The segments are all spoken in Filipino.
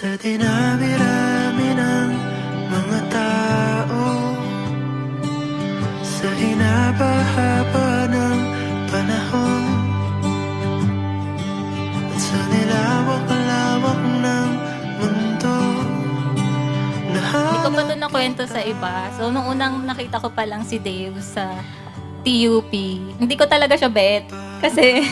Sa dinami-rami ng mga tao, sa hinaba-haba ng panahon, at sa nilawak-lawak ng mundo. Hindi ko pa ito nakwento sa iba. So, nung unang nakita ko pa lang si Dave sa TUP, hindi ko talaga siya bet. Kasi,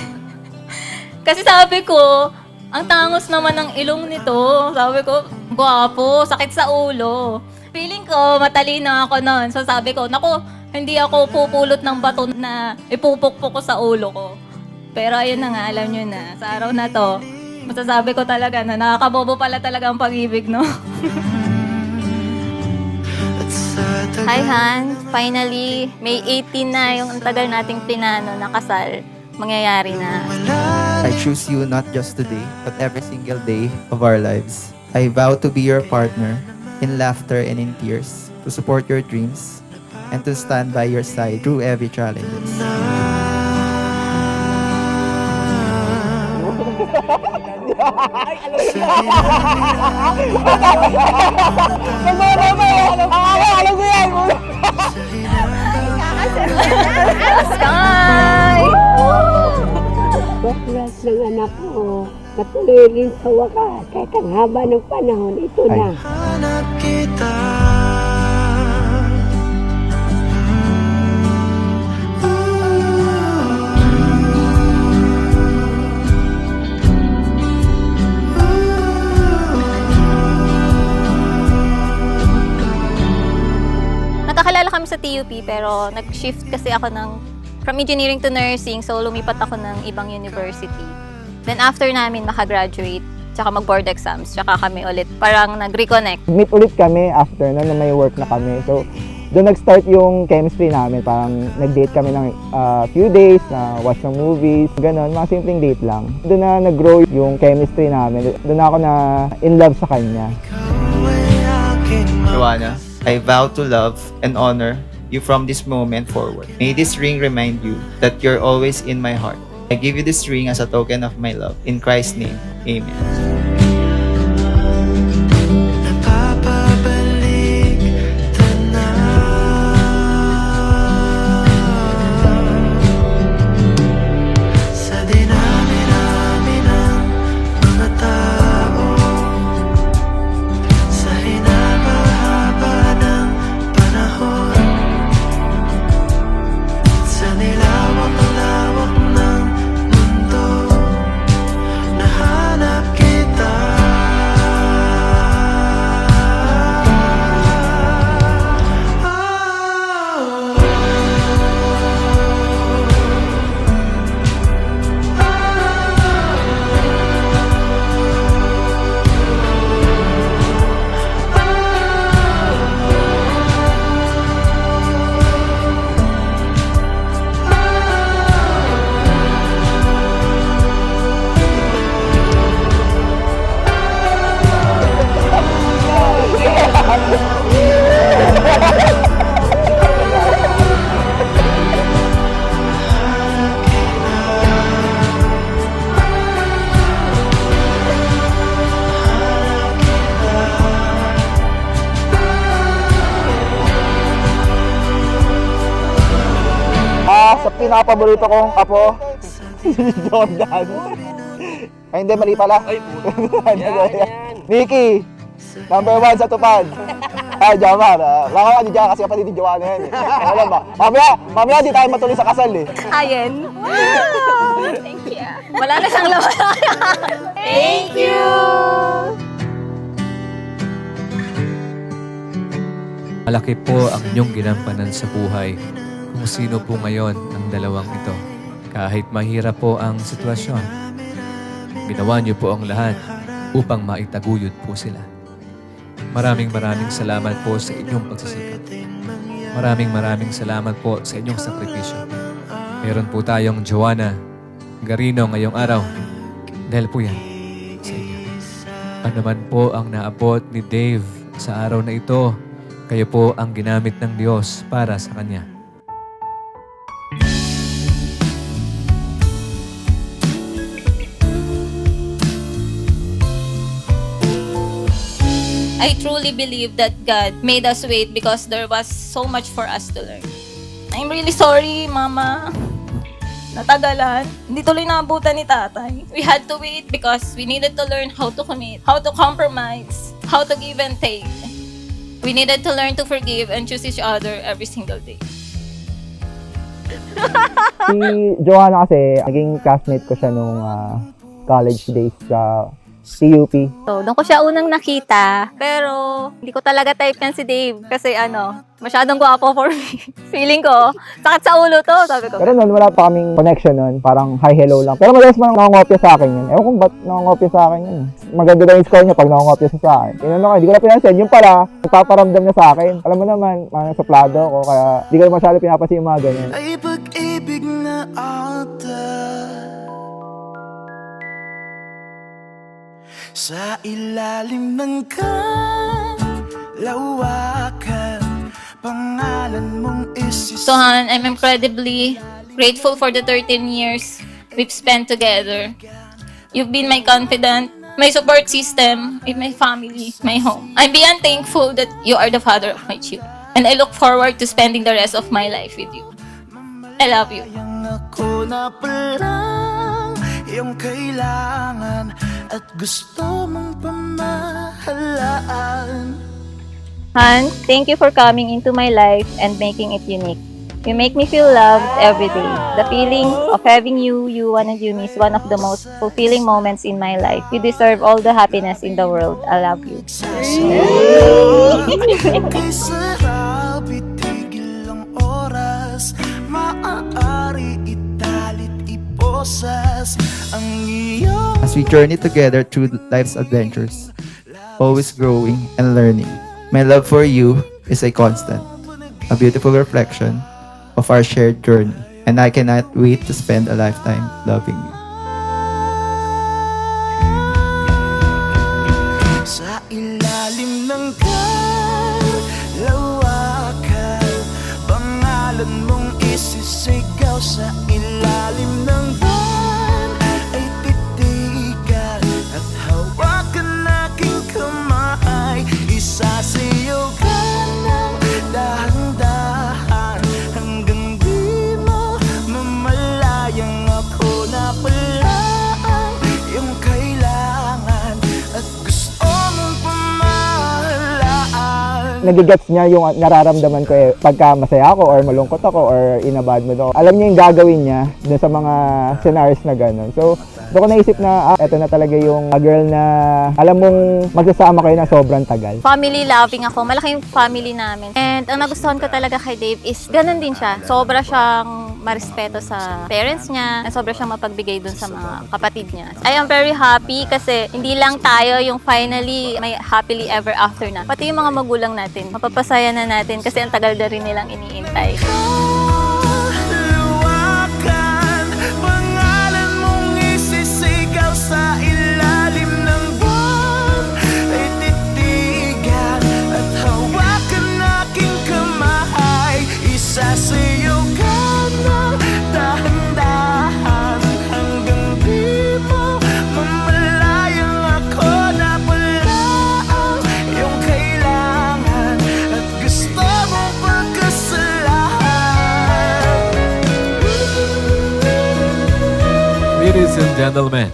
kasi sabi ko, ang tangos naman ng ilong nito. Sabi ko, gwapo, sakit sa ulo. Feeling ko, matalino ako noon. So sabi ko, naku, hindi ako pupulot ng bato na ipupukpok ko sa ulo ko. Pero ayun na nga, alam nyo na, sa araw na to, masasabi ko talaga na nakakabobo pala talaga ang pag-ibig, no? Hi Han, finally, May 18 na yung tagal nating plinano na kasal. Mangyayari na. I choose you not just today, but every single day of our lives. I vow to be your partner in laughter and in tears, to support your dreams, and to stand by your side through every challenge. Sky! Baklas ng anak ko, natuloy rin sa wakas. Kahit ang haba ng panahon, ito na. Hanap kita. Nagkakalala kami sa TUP pero nag-shift kasi ako from engineering to nursing, so lumipat ako ng ibang university. Then after namin makagraduate, tsaka mag-board exams, tsaka kami ulit parang nag-reconnect. Meet ulit kami after na may work na kami. So, doon nag-start yung chemistry namin. Parang nag-date kami ng few days, na watch ng movies, gano'n. Mga simpleng date lang. Doon na nag-grow yung chemistry namin. Doon ako na in love sa kanya. Joanna, I vow to love and honor you from this moment forward. May this ring remind you that you're always in my heart. I give you this ring as a token of my love. In Christ's name, amen. Napapabalik sa dinami-rami ng mga tao, sa hinaba-haba ng panahon, sa nilawak-lawak ng mundo, nahanap kita. Sa pinapaborito kong apo, si Jordan. Ay, hindi, mali pala. Nikki, number 1 sa tupad. Ay, Jamar. Baka ka dyan kasi kapatid ni Joanna yan eh. Alam ba? Mamaya di tayo matuloy sa kasal eh. Ayen. Wow! Thank you. Wala na siyang laman. Thank you! Malaki po ang inyong ginampanan sa buhay kung sino po ngayon ang dalawang ito. Kahit mahirap po ang sitwasyon, ginawa niyo po ang lahat upang maitaguyod po sila. Maraming salamat po sa inyong pagsisikap. Maraming salamat po sa inyong sakripisyo. Meron po tayong Joanna Garino ngayong araw. Dahil po yan sa inyo. Ano man po ang naabot ni Dave sa araw na ito, kayo po ang ginamit ng Diyos para sa Kanya. I truly believe that God made us wait because there was so much for us to learn. I'm really sorry, Mama. Natagalan. Hindi tuloy naabutan ni Tatay. We had to wait because we needed to learn how to commit, how to compromise, how to give and take. We needed to learn to forgive and choose each other every single day. Si Joanna kasi, naging classmate ko siya nung college days sa TUP. So, doon ko siya unang nakita, pero hindi ko talaga type yan si Dave kasi masyadong gwapo for me. Feeling ko, sakit sa ulo to, sabi ko. Pero noon, wala pa kaming connection noon. Parang hi-hello lang. Pero madalas man nakangopya sa akin yun. Ewan kung ba't nakangopya sa akin yun. Maganda daw yung score niya pag nakangopya siya sa akin. Tinanong ko, hindi ko na pinansin. Yung pala, nagpaparamdam na sa akin. Alam mo naman, mga suplado ako, kaya hindi ko masyado pinapansin yung mga ganyan. Ay pag-ibig na ata sa ilalim ng kalawakan, pangalan mong So, Han, I'm incredibly grateful for the 13 years we've spent together. You've been my confidant, my support system, in my family, my home. I'm beyond thankful that you are the father of my children. And I look forward to spending the rest of my life with you. I love you. Yang ako na palang iyong kailangan at gusto mong pamahalaan. Han, thank you for coming into my life and making it unique. You make me feel loved every day. The feeling of having you, Yuan and Yumi is one of the most fulfilling moments in my life. You deserve all the happiness in the world. I love you. Kay sarap itigil ang oras, maaari italit iposas ang iyong As we journey together through life's adventures, always growing and learning. My love for you is a constant, a beautiful reflection of our shared journey, and I cannot wait to spend a lifetime loving you. sa ilalim ng kalawakan, pangalan mong isisigaw sa ilalim ng buwan ay titigan at hawakan aking kamay, isasayaw ka ng dahan-dahan hanggang di mo mamalayang ako na pala ang iyong kailangan at gusto mong pamahalaan. Nagigets niya yung nararamdaman ko pagka masaya ako or malungkot ako or in a bad mood ako. Alam niya yung gagawin niya dun sa mga scenarios na gano'n. So, doon ko naisip na eto na talaga yung girl na alam mong magsasama kayo na sobrang tagal. Family loving ako. Malaking family namin. And ang nagustuhan ko talaga kay Dave is ganun din siya. Sobra siyang marespeto sa parents niya. And sobra siyang mapagbigay dun sa mga kapatid niya. I am very happy kasi hindi lang tayo yung finally may happily ever after na. Pati yung mga magulang natin. Mapapasaya na natin kasi ang tagal na rin nilang iniintay. Luwakan, pangalan mong isisigaw sa ilalim ng buwan ay titigan at hawakan aking kamay, isasayaw ka ng dahan-dahan hanggang di mo mamalayang ako na pala ang iyong kailangan at gusto mong pagkasalahan. Ladies and gentlemen,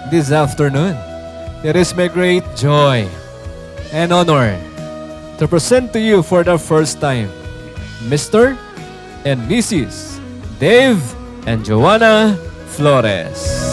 this afternoon, it is my great joy and honor to present to you for the first time, Mr. and Mrs. Dave and Joanna Flores.